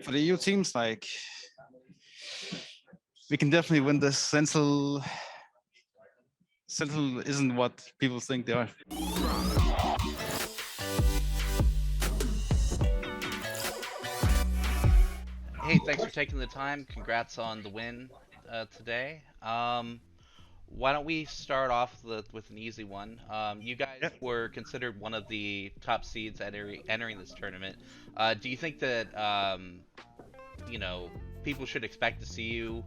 for the EU teams, like we can definitely win this. Central isn't what people think they are. Hey, thanks for taking the time. Congrats on the win today. Why don't we start off with an easy one? You guys Yeah. were considered one of the top seeds entering this tournament. Do you think that you know people should expect to see you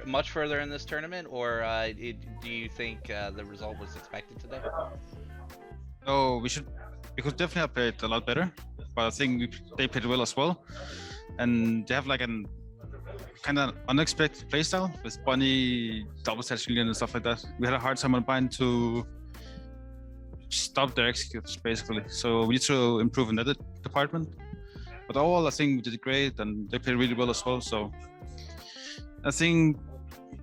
much further in this tournament, or do you think the result was expected today? So we could definitely have played a lot better, but I think they played well as well, and they have like an kind of unexpected playstyle with bunny, double touch and stuff like that. We had a hard time on bind to stop their executes basically, so we need to improve in that department. But overall, I think we did great, and they played really well as well. So I think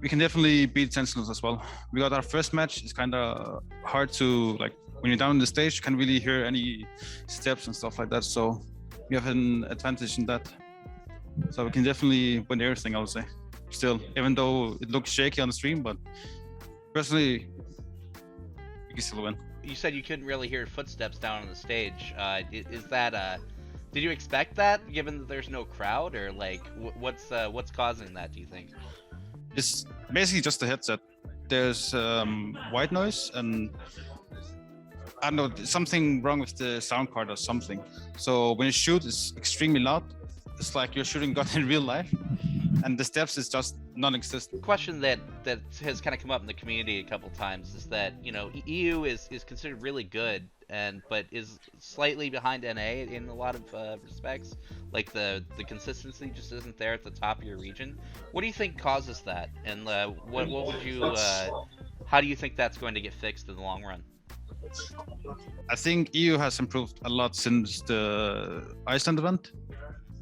we can definitely beat Sentinels as well. We got our first match. It's kind of hard to like when you're down on the stage, you can't really hear any steps and stuff like that. So we have an advantage in that. So we can definitely win everything, I would say. Still, even though it looks shaky on the stream, but personally, we can still win. You said you couldn't really hear footsteps down on the stage. Is that did you expect that, given that there's no crowd, or like what's causing that? Do you think? It's basically just the headset. There's white noise, and I don't know, something wrong with the sound card or something. So when you shoot, it's extremely loud. It's like you're shooting gun in real life, and the steps is just non-existent. Question that has kind of come up in the community a couple times is that EU is considered really good, but is slightly behind NA in a lot of respects. Like the consistency just isn't there at the top of your region. What do you think causes that, and what would you how do you think that's going to get fixed in the long run? I think EU has improved a lot since the Iceland event.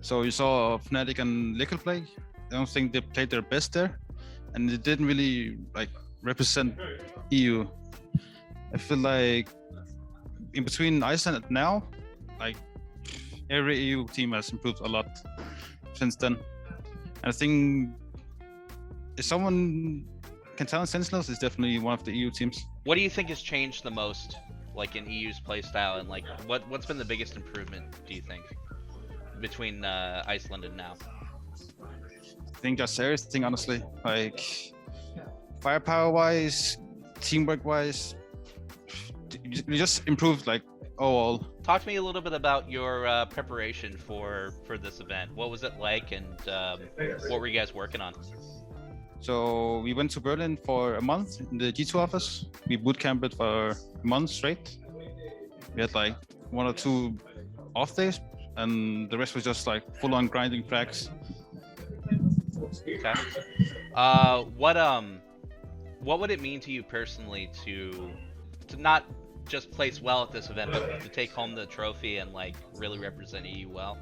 So you saw Fnatic and Liquid play. I don't think they played their best there, and they didn't really like represent EU. I feel like in between Iceland and now, like every EU team has improved a lot since then. And I think if someone can tell Sentinels, is definitely one of the EU teams. What do you think has changed the most, like in EU's playstyle, and like what's been the biggest improvement, do you think, between Iceland and now? I think just everything, honestly. Like firepower-wise, teamwork-wise, we just improved like overall. Talk to me a little bit about your preparation for this event. What was it like, and what were you guys working on? So we went to Berlin for a month in the G2 office. We bootcamped for a month straight. We had like 1 or 2 off days, and the rest was just like full-on grinding frags. Okay. What would it mean to you personally to not just place well at this event, but to take home the trophy and like really represent EU well?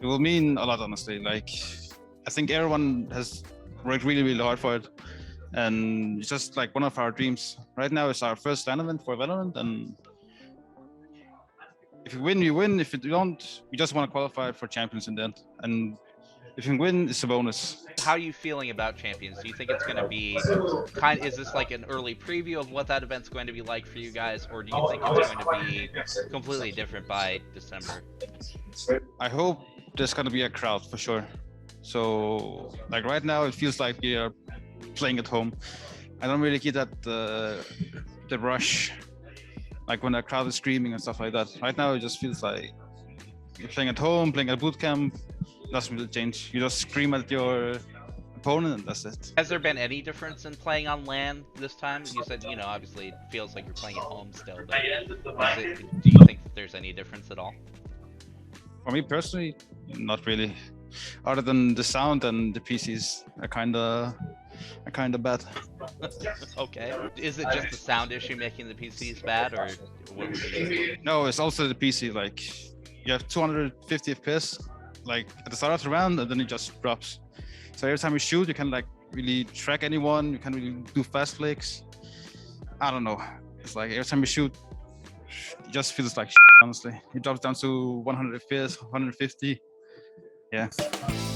It will mean a lot, honestly. Like I think everyone has worked really, really hard for it, and it's just like one of our dreams. Right now, it's our first LAN event for Valorant, and if you win, you win. If you don't, we just want to qualify for champions in the end. And if you win, it's a bonus. How are you feeling about champions? Do you think it's going to be is this like an early preview of what that event's going to be like for you guys, or do you think it's going to be completely different by December? I hope there's going to be a crowd for sure. So like right now, it feels like we are playing at home. I don't really get that the rush, like when a crowd is screaming and stuff like that. Right now, it just feels like you're playing at home, playing at boot camp. Doesn't really change. You just scream at your opponent, and that's it. Has there been any difference in playing on LAN this time? You said, obviously it feels like you're playing at home still, but do you think that there's any difference at all? For me personally, not really. Other than the sound and the PCs are kind of bad. Okay. Is it just the sound issue making the PCs bad, or what would you? No, it's also the PC. Like you have 250 FPS. Like at the start of the round, and then it just drops. So every time you shoot, you can like really track anyone. You can really do fast flicks. I don't know. It's like every time you shoot, it just feels like shit, honestly. It drops down to 100 FPS, 150. Yeah.